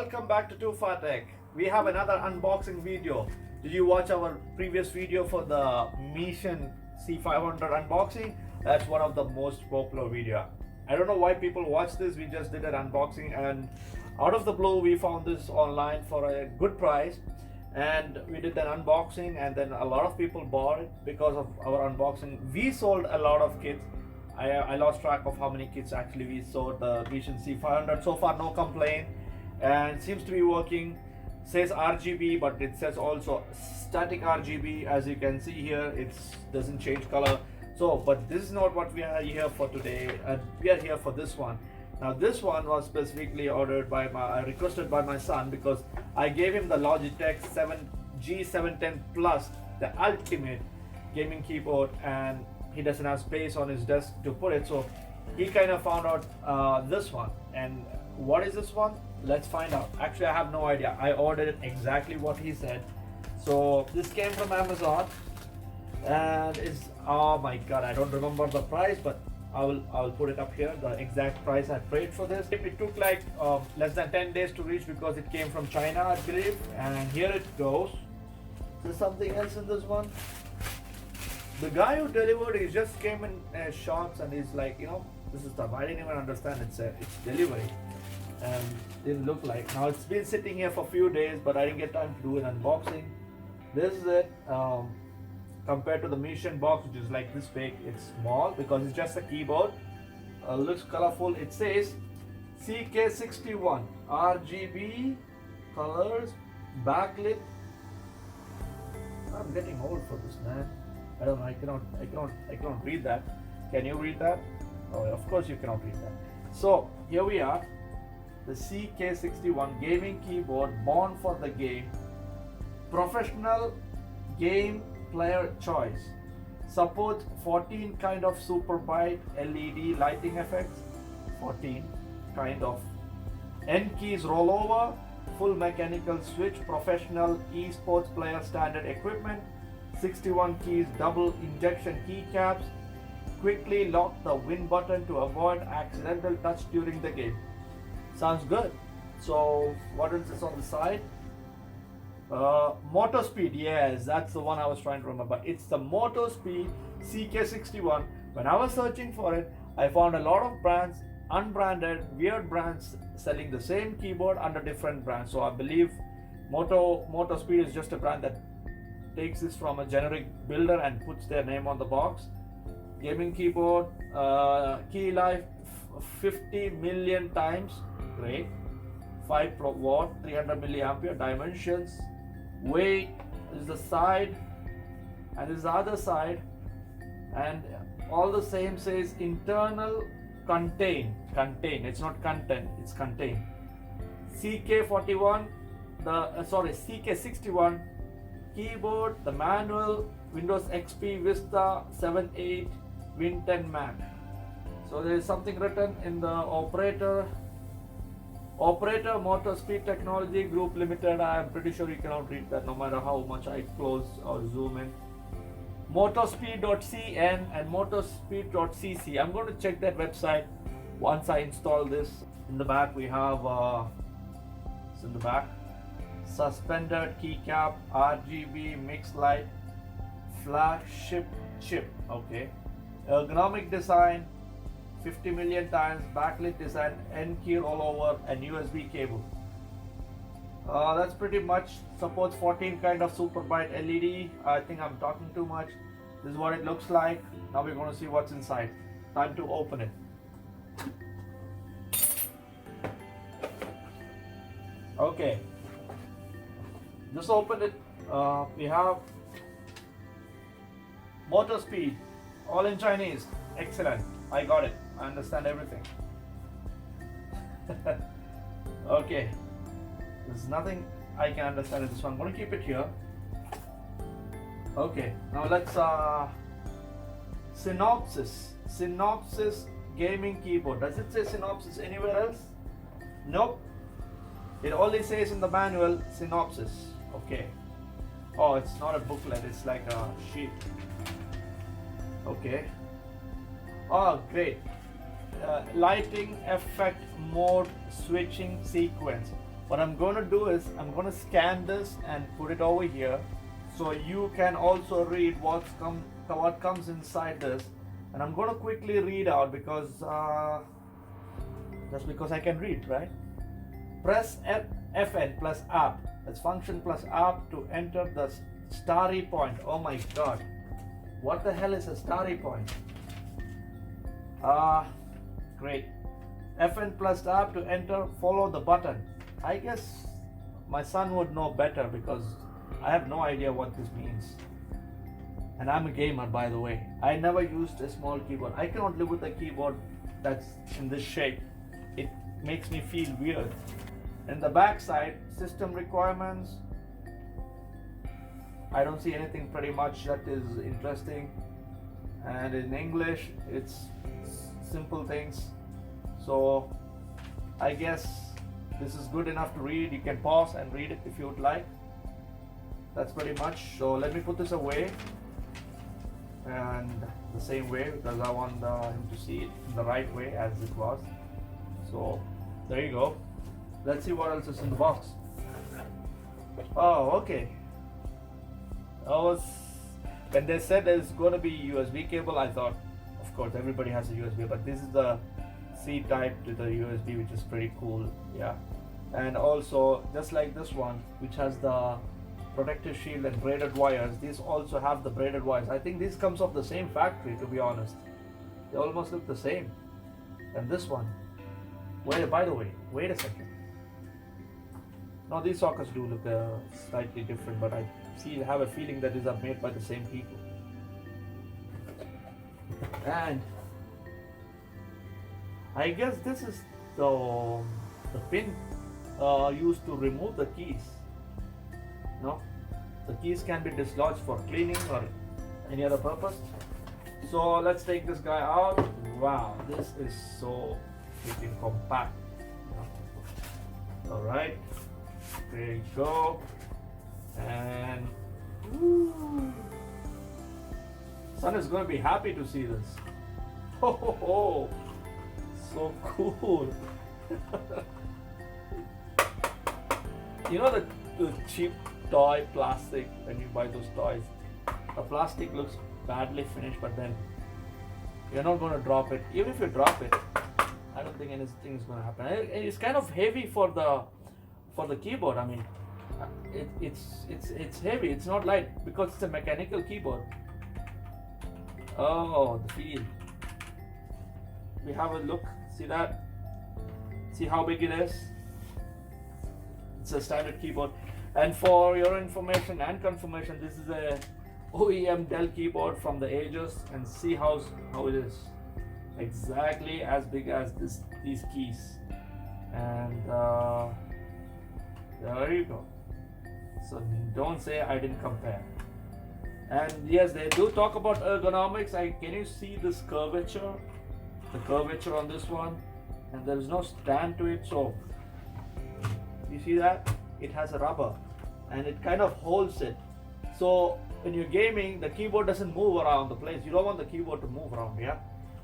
welcome back to Too Far Tech. We have another unboxing video. Did you watch our previous video for the MEETION C500 unboxing? That's one of the most popular video. I don't know why people watch this. We just did an unboxing and out of the blue we found this online for a good price and we did an unboxing, and then a lot of people bought it because of our unboxing. We sold a lot of kits. I lost track of how many kits actually we sold the MEETION C500. So far no complaint, and seems to be working. Says RGB, but it says also static RGB. As you can see here, it doesn't change color. So but this is not what we are here for today. We are here for this one. Now this one was specifically ordered by requested by my son, because I gave him the Logitech G710 Plus, the ultimate gaming keyboard, and he doesn't have space on his desk to put it, so he kind of found out this one. And what is this one? Let's find out. Actually, I have no idea. I ordered it exactly what he said. So this came from Amazon, and it's, oh my god, I don't remember the price, but I will put it up here, the exact price I paid for this. It took like less than 10 days to reach because it came from China, I believe. And here it goes. There's something else in this one. The guy who delivered, he just came in shots, and he's like, you know, this is stuff I didn't even understand it's delivery, and didn't look like. Now it's been sitting here for a few days, but I didn't get time to do an unboxing. This is it. Compared to the MEETION box, which is like this big, it's small because it's just a keyboard. Looks colorful. It says CK61 RGB colors, backlit. I'm getting old for this, man. I don't know. I cannot read that. Can you read that? Oh, of course you cannot read that. So here we are, the CK61 gaming keyboard, born for the game, professional game player choice, supports 14 kind of super bright LED lighting effects, 14 kind of, N keys rollover, full mechanical switch, professional esports player standard equipment, 61 keys double injection keycaps, quickly lock the win button to avoid accidental touch during the game. Sounds good. So what is this on the side? MOTOSPEED, yes, that's the one I was trying to remember. It's the MOTOSPEED CK61. When I was searching for it, I found a lot of brands, unbranded, weird brands selling the same keyboard under different brands. So I believe MOTOSPEED is just a brand that takes this from a generic builder and puts their name on the box. Gaming keyboard, key life 50 million times, great. 5 watt, 300 milliampere, dimensions, weight, this is the side, and this is the other side, and all the same says internal contain, it's not content, it's contain. CK41, CK61 keyboard, the manual, Windows XP, Vista, 7.8, Win 10 Mac. So there is something written in the operator MOTOSPEED Technology Group Limited. I am pretty sure you cannot read that no matter how much I close or zoom in. Motospeed.cn and motospeed.cc. I'm going to check that website once I install this. In the back we have it's in the back, suspended keycap, RGB mix light, flagship chip, okay, ergonomic design, 50 million times, backlit design, N key rollover, and USB cable. That's pretty much. Supports 14 kind of super bright LED. I think I'm talking too much. This is what it looks like. Now we're going to see what's inside. Time to open it. Okay, just open it. We have MOTOSPEED, all in Chinese. Excellent. I got it. I understand everything. Okay, there's nothing I can understand in this one. I'm going to keep it here. Okay, now let's synopsis gaming keyboard. Does it say synopsis anywhere else? Nope, it only says in the manual synopsis. Okay, oh, it's not a booklet, it's like a sheet. Okay, oh great. Lighting effect mode switching sequence. What I'm going to do is I'm going to scan this and put it over here, so you can also read what comes inside this. And I'm going to quickly read out because that's because I can read, right? Press FN plus app, that's function plus app, to enter the starry point. Oh my god, what the hell is a starry point? Great. FN plus app to enter, follow the button. I guess my son would know better because I have no idea what this means. And I'm a gamer, by the way. I never used a small keyboard. I cannot live with a keyboard that's in this shape. It makes me feel weird. In the back side, system requirements. I don't see anything pretty much that is interesting. And in English, it's simple things. So I guess this is good enough to read. You can pause and read it if you would like. That's pretty much. So let me put this away, and the same way, because I want him to see it in the right way as it was. So there you go. Let's see what else is in the box. Oh, okay. When they said there's going to be USB cable, I thought, of course, everybody has a USB, but this is the C type to the USB, which is pretty cool. Yeah. And also, just like this one, which has the protective shield and braided wires, these also have the braided wires. I think this comes off the same factory, to be honest. They almost look the same. And this one, by the way, wait a second. No, these sockets do look slightly different, but I have a feeling that these are made by the same people. And I guess this is the pin used to remove the keys. No, the keys can be dislodged for cleaning or any other purpose. So let's take this guy out. Wow, this is so freaking compact. All right, there you go. And son is going to be happy to see this. Oh, so cool. You know the cheap toy plastic, when you buy those toys, the plastic looks badly finished, but then you're not going to drop it. Even if you drop it, I don't think anything is going to happen. It's kind of heavy for the keyboard. I mean, it's heavy. It's not light because it's a mechanical keyboard. Oh, the feel. We have a look. See that? See how big it is? It's a standard keyboard. And for your information and confirmation, this is a OEM Dell keyboard from the ages, and see how it is. Exactly as big as these keys. And there you go. So don't say I didn't compare. And yes, they do talk about ergonomics. Can you see this curvature? The curvature on this one, and there is no stand to it. So you see that? It has a rubber and it kind of holds it. So when you're gaming, the keyboard doesn't move around the place. You don't want the keyboard to move around, yeah?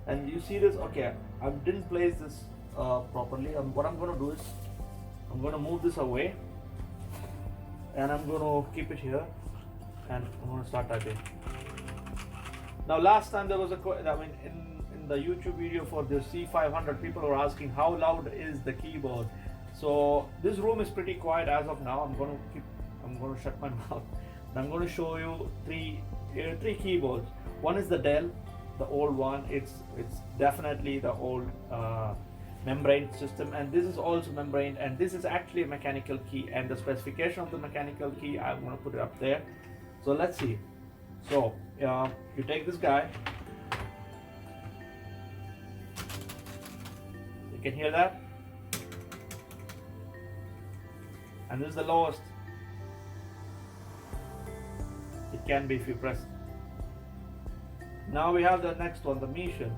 And you see this, okay, I didn't place this properly. What I'm going to do is, I'm going to move this away and I'm going to keep it here, and I'm going to start typing. Now last time there was in the YouTube video for the C500, people were asking how loud is the keyboard. So this room is pretty quiet as of now. I'm going to shut my mouth. I'm going to show you three keyboards. One is the Dell, the old one. It's definitely the old membrane system, and this is also membrane, and this is actually a mechanical key, and the specification of the mechanical key, I'm going to put it up there. So let's see. So you take this guy. You can hear that? And this is the lowest it can be if you press. Now we have the next one, the MEETION.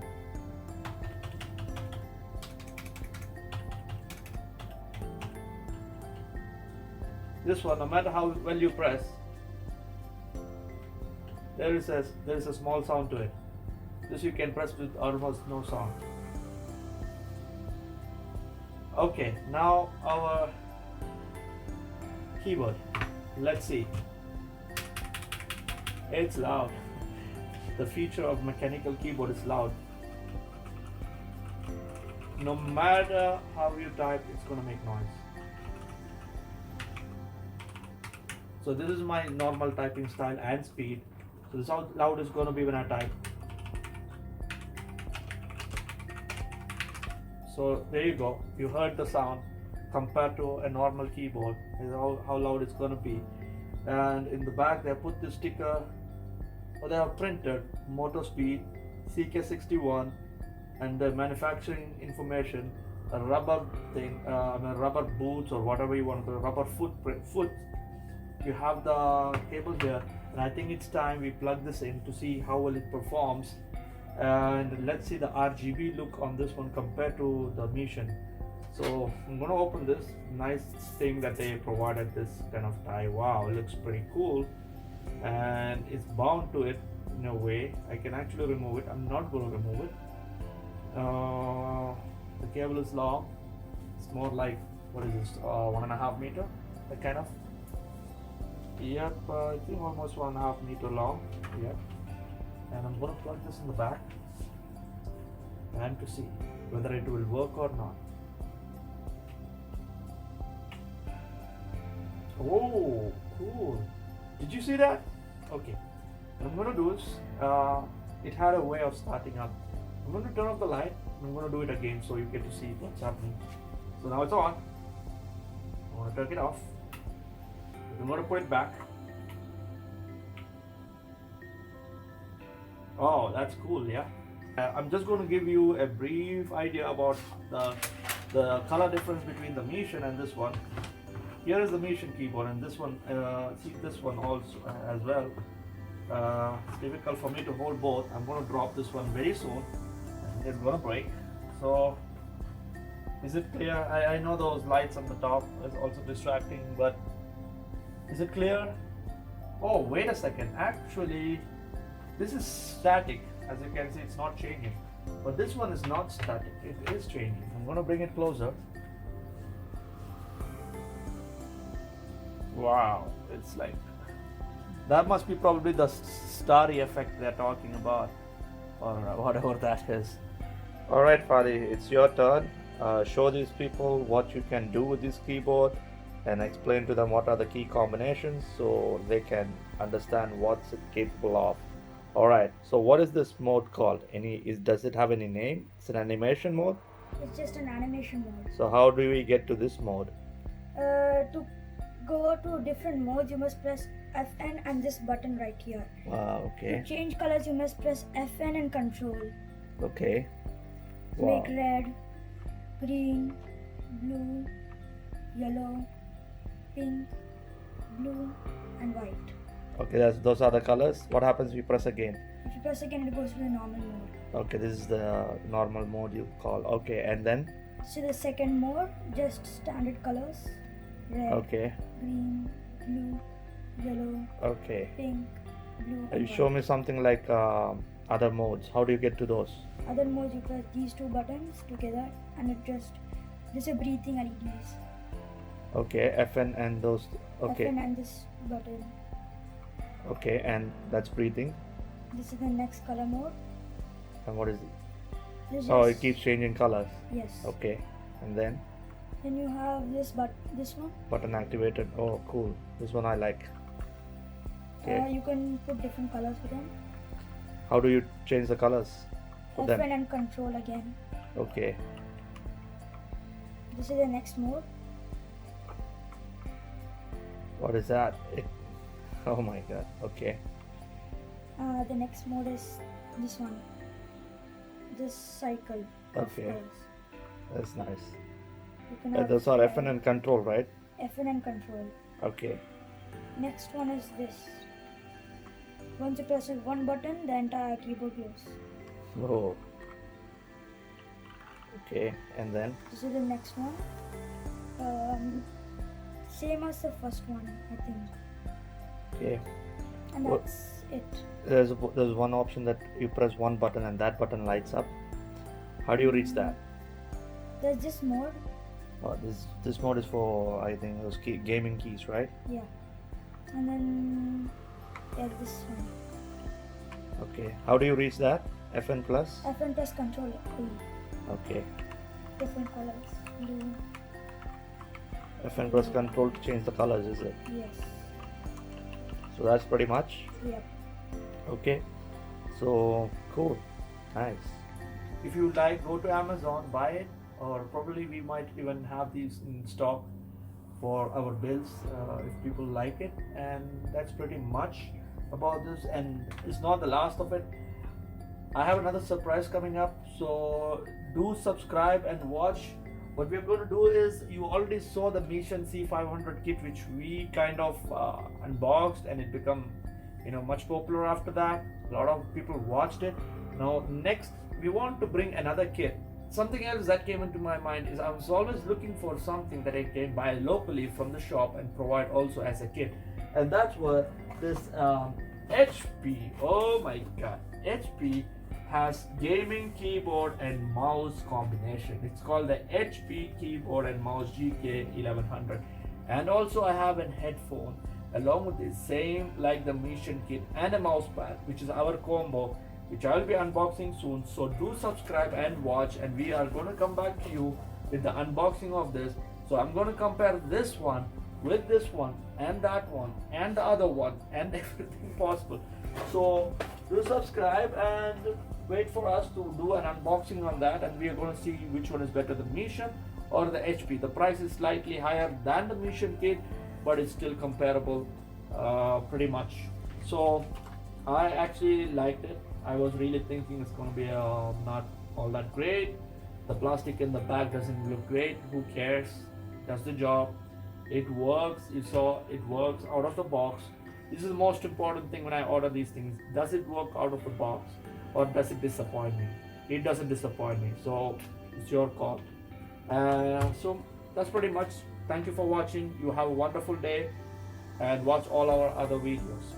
This one, no matter how well you press, there is a small sound to it. This you can press with almost no sound. Okay, now our keyboard. Let's see. It's loud. The feature of mechanical keyboard is loud. No matter how you type, it's gonna make noise. So this is my normal typing style and speed. So this is how loud it's gonna be when I type. So there you go. You heard the sound compared to a normal keyboard. This is how loud it's gonna be. And in the back they put this sticker, or they have printed MOTOSPEED CK61 and the manufacturing information, a rubber thing, rubber boots or whatever you want to call it, rubber foot. You have the cable here, and I think it's time we plug this in to see how well it performs. And let's see the RGB look on this one compared to the MEETION. So I'm gonna open this. Nice thing that they provided this kind of tie. Wow, it looks pretty cool, and it's bound to it in a way. I can actually remove it. I'm not gonna remove it. The cable is long. It's more like, what is this, 1.5 meter, that kind of. Yep, I think almost 1.5 meter long. Yep. And I'm gonna plug this in the back and to see whether it will work or not. Oh, cool. Did you see that? Okay. What I'm gonna do is, it had a way of starting up. I'm gonna turn off the light. I'm gonna do it again so you get to see what's happening. So now it's on. I'm gonna turn it off. I'm gonna put it back. Oh, that's cool, yeah. I'm just going to give you a brief idea about the color difference between the MEETION and this one. Here is the MEETION keyboard, and this one, see this one also as well. It's difficult for me to hold both. I'm going to drop this one very soon, and it's going to break. So, is it clear? I know those lights on the top is also distracting, but is it clear? Oh, wait a second. Actually, this is static. As you can see, it's not changing. But this one is not static. It is changing. I'm going to bring it closer. Wow, it's like, that must be probably the starry effect they're talking about, or whatever that is. Alright Fadi, it's your turn. Show these people what you can do with this keyboard and explain to them what are the key combinations so they can understand what's it capable of. Alright, so what is this mode called? Does it have any name? It's an animation mode? It's just an animation mode. So how do we get to this mode? To go to different modes, you must press FN and this button right here. Wow, okay. To change colors, you must press FN and control. Okay. Wow. Make red, green, blue, yellow, pink, blue, and white. Okay, those are the colors. What happens if you press again? If you press again, it goes to the normal mode. Okay, this is the normal mode you call. Okay, and then? So the second mode, just standard colors. Red, okay, green, blue, yellow, okay, pink, blue. You show me something like other modes. How do you get to those? Other modes, you press these two buttons together and it just, this is breathing LEDs. Okay, FN and those. Okay. FN and this button. Okay, and that's breathing. This is the next color mode. And what is it? This Oh, is, it keeps changing colors. yes. Okay, and then? Then you have this this one. Button activated. Oh, cool. This one I like. Okay. You can put different colors for them. How do you change the colors for FN them? and control again. Okay. This is the next mode. What is that? Oh my god. Okay. The next mode is this one. This cycle of Okay. colors. That's nice. You can have Those are FN and control, right? FN and control. Okay. Next one is this. Once you press one button, the entire keyboard goes. Oh. Okay, and then? This is the next one. Same as the first one, I think. Okay. And What- that's it. There's one option that you press one button and that button lights up. How do you reach that? There's this mode. This mode is for, I think, those gaming keys, right? Yeah. And then this one. Okay. How do you reach that? FN plus? FN plus control E. Okay. Different colors. Blue. FN plus control to change the colors, is it? Yes. So that's pretty much. Yep. Okay. So cool. Nice. If you like, go to Amazon, buy it, or probably we might even have these in stock for our bills if people like it. And that's pretty much about this, and it's not the last of it. I have another surprise coming up, so do subscribe and watch. What we're going to do is, you already saw the MEETION C500 kit, which we kind of unboxed, and it become much popular after that. A lot of people watched it. Now next we want to bring another kit. Something else that came into my mind is, I was always looking for something that I can buy locally from the shop and provide also as a kit, and that's what this HP, oh my god, HP has gaming keyboard and mouse combination. It's called the HP keyboard and mouse GK1100, and also I have a headphone along with the same like the MEETION kit and a mouse pad, which is our combo, which I will be unboxing soon. So do subscribe and watch, and we are going to come back to you with the unboxing of this. So I'm going to compare this one with this one and that one and the other one and everything possible. So do subscribe and wait for us to do an unboxing on that, and we are going to see which one is better, the MEETION or the HP. The price is slightly higher than the MEETION kit, but it's still comparable pretty much. So I actually liked it. I was really thinking it's going to be not all that great. The plastic in the back doesn't look great. Who cares? Does the job. It works. You saw it works out of the box. This is the most important thing when I order these things. Does it work out of the box, or does it disappoint me? It doesn't disappoint me, so it's your call. So that's pretty much. Thank you for watching. You have a wonderful day, and watch all our other videos.